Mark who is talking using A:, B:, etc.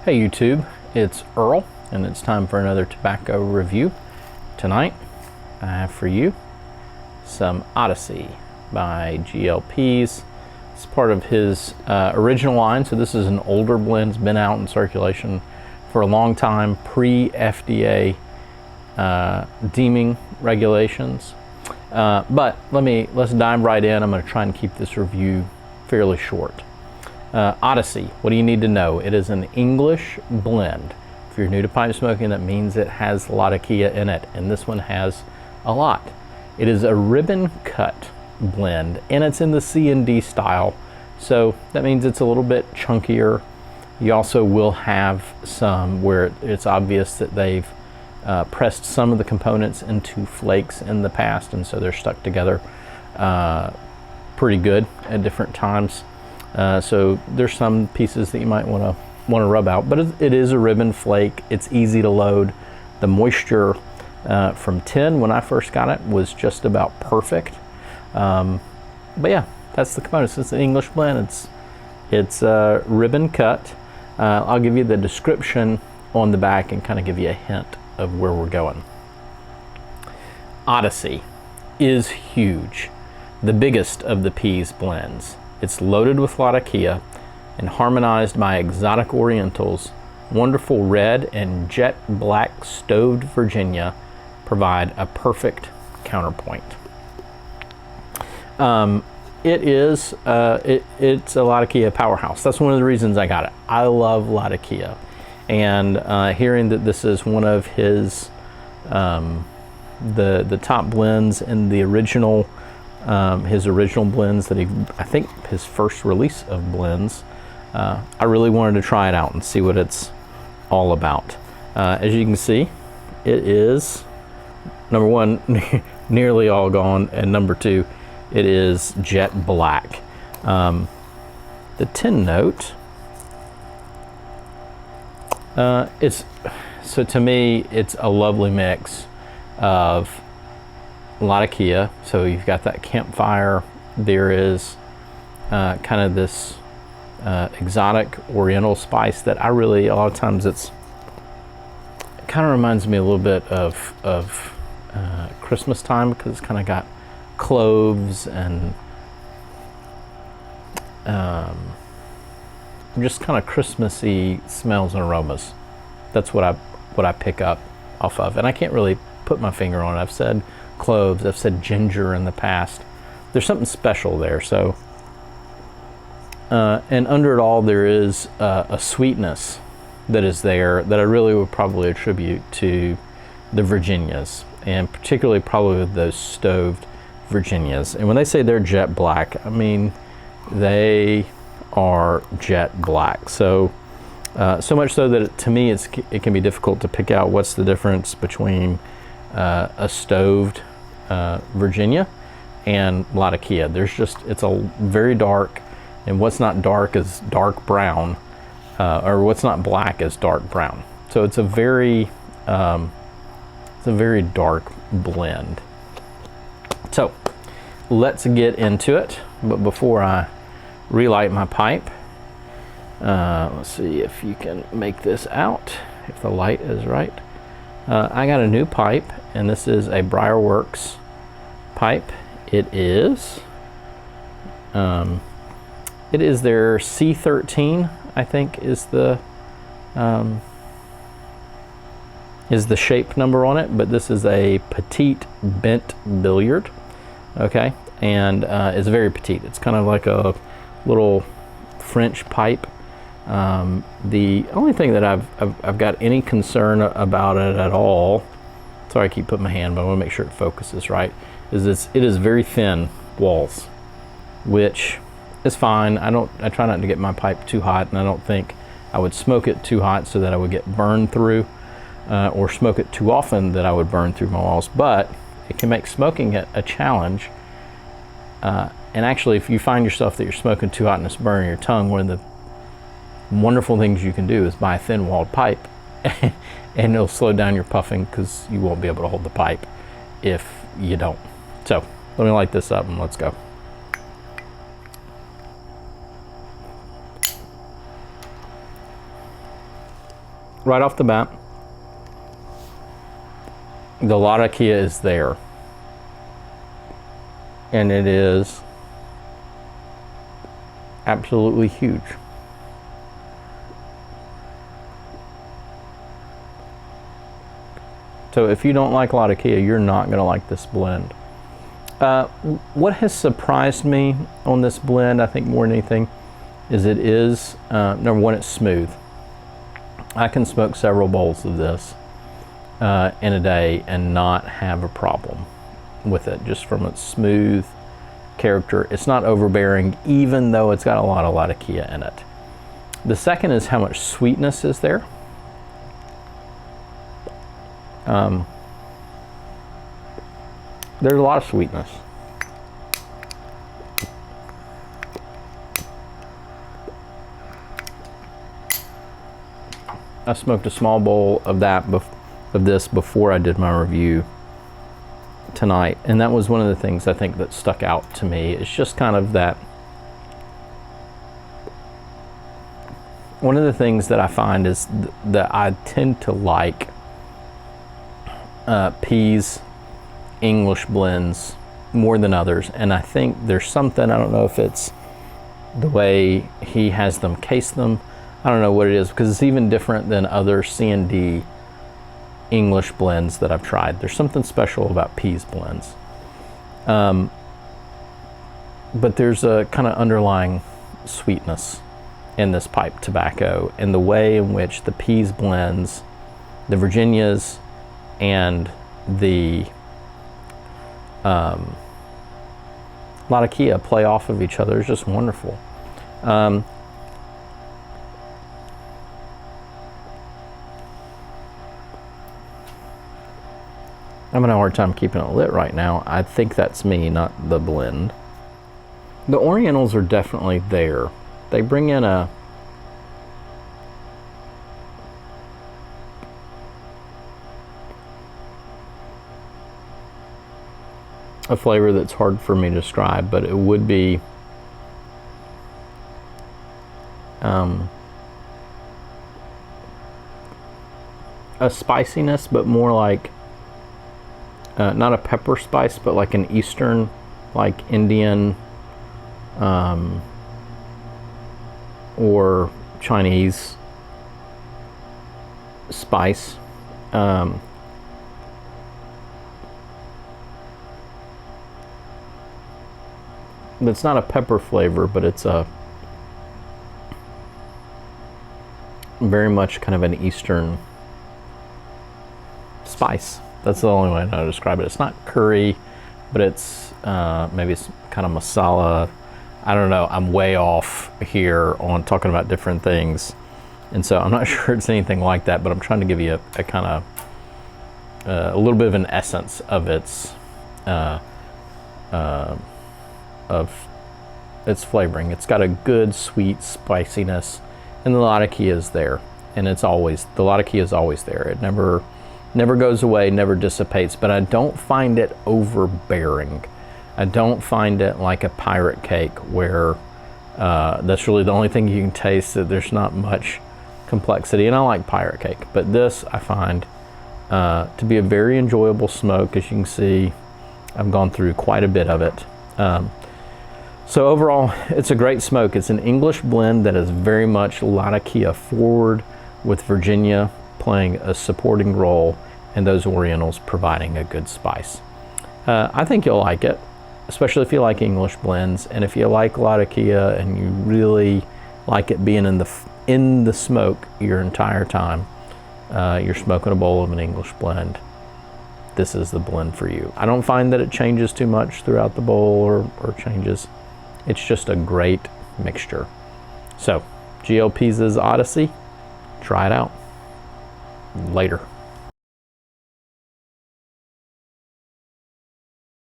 A: Hey YouTube, it's Earl, and it's time for another tobacco review. Tonight, I have for you some Odyssey by Pease. It's part of his original line, so this is an older blend. It's been out in circulation for a long time, pre-FDA deeming regulations. But let's dive right in. I'm going to try and keep this review fairly short. Odyssey, what do you need to know? It is an English blend. If you're new to pipe smoking, that means it has latakia in it, and this one has a lot. It is a ribbon cut blend, and it's in the C&D style, so that means it's a little bit chunkier. You also will have some where it's obvious that they've pressed some of the components into flakes in the past, and so they're stuck together pretty good at different times. So there's some pieces that you might want to rub out, but it is a ribbon flake. It's easy to load. The moisture from tin when I first got it was just about perfect. But yeah, that's the components. It's an English blend. It's ribbon cut. I'll give you the description on the back and kind of give you a hint of where we're going. Odyssey is huge, the biggest of the Pease blends. It's loaded with latakia and harmonized by exotic orientals. Wonderful red and jet black stoved Virginia provide a perfect counterpoint. It's a latakia powerhouse. That's one of the reasons I got it. I love latakia, and hearing that this is one of his the top blends in the original. His original blends that I think his first release of blends, I really wanted to try it out and see what it's all about. As you can see, it is, number one, nearly all gone, and number two, it is jet black. The tin note, so to me, it's a lovely mix of latakia, so you've got that campfire. There is kind of this exotic oriental spice that I really, a lot of times it kind of reminds me a little bit of Christmas time, because it's kind of got cloves and just kind of Christmassy smells and aromas. That's what I pick up off of, and I can't really put my finger on it. I've said cloves, I've said ginger in the past. There's something special there. So and under it all, there is a sweetness that is there that I really would probably attribute to the Virginias, and particularly probably with those stoved Virginias. And when they say they're jet black, I mean they are jet black. So so much so that to me it can be difficult to pick out what's the difference between a stoved Virginia and latakia. It's a very dark, and what's not dark is dark brown, or what's not black is dark brown. So it's a very dark blend. So let's get into it. But before I relight my pipe, let's see if you can make this out, if the light is right. I got a new pipe, and this is a Briarworks pipe. It is their C13, I think is the shape number on it, but this is a petite bent billiard. Okay, and it's very petite. It's kind of like a little French pipe. The only thing that I've got any concern about it at all, sorry I keep putting my hand, but I want to make sure it focuses right, is it is very thin walls, which is fine. I try not to get my pipe too hot, and I don't think I would smoke it too hot so that I would get burned through, or smoke it too often that I would burn through my walls. But it can make smoking it a challenge. And actually, if you find yourself that you're smoking too hot and it's burning your tongue, one of the wonderful things you can do is buy a thin walled pipe, and it'll slow down your puffing, because you won't be able to hold the pipe if you don't. So let me light this up and let's go. right off the bat, the Latakia is there. And it is absolutely huge. So if you don't like Latakia, you're not going to like this blend. What has surprised me on this blend, I think more than anything, is it is, number one, it's smooth. I can smoke several bowls of this in a day and not have a problem with it, just from its smooth character. It's not overbearing, even though it's got a lot of Latakia in it. The second is how much sweetness is there. There's a lot of sweetness. I smoked a small bowl of this before I did my review tonight, and that was one of the things I think that stuck out to me. It's just kind of that. One of the things that I find is that I tend to like Pease English blends more than others, and I think there's something, I don't know if it's the way he has them case them, I don't know what it is, because it's even different than other C&D English blends that I've tried. There's something special about Pease blends, but there's a kind of underlying sweetness in this pipe tobacco, and the way in which the Pease blends, the Virginias and the Latakia play off of each other is just wonderful. I'm having a hard time keeping it lit right now. I think that's me, not the blend. The Orientals are definitely there. They bring in a flavor that's hard for me to describe, but it would be a spiciness, but more like not a pepper spice, but like an Eastern, like Indian or Chinese spice. It's not a pepper flavor, but it's a very much kind of an Eastern spice. That's the only way I know how to describe it. It's not curry, but it's maybe it's kind of masala. I don't know. I'm way off here on talking about different things, and so I'm not sure it's anything like that. But I'm trying to give you a kind of a little bit of an essence of its flavoring. It's got a good sweet spiciness, and the Latakia is there, and the Latakia is always there. It never goes away, never dissipates, but I don't find it overbearing. I don't find it like a pirate cake where that's really the only thing you can taste, that there's not much complexity, and I like pirate cake, but this I find to be a very enjoyable smoke. As you can see, I've gone through quite a bit of it. So overall, it's a great smoke. It's an English blend that is very much Latakia forward, with Virginia playing a supporting role and those Orientals providing a good spice. I think you'll like it, especially if you like English blends, and if you like Latakia and you really like it being in the smoke your entire time, you're smoking a bowl of an English blend, this is the blend for you. I don't find that it changes too much throughout the bowl or changes. It's just a great mixture. So, GL Pease's Odyssey, try it out. Later.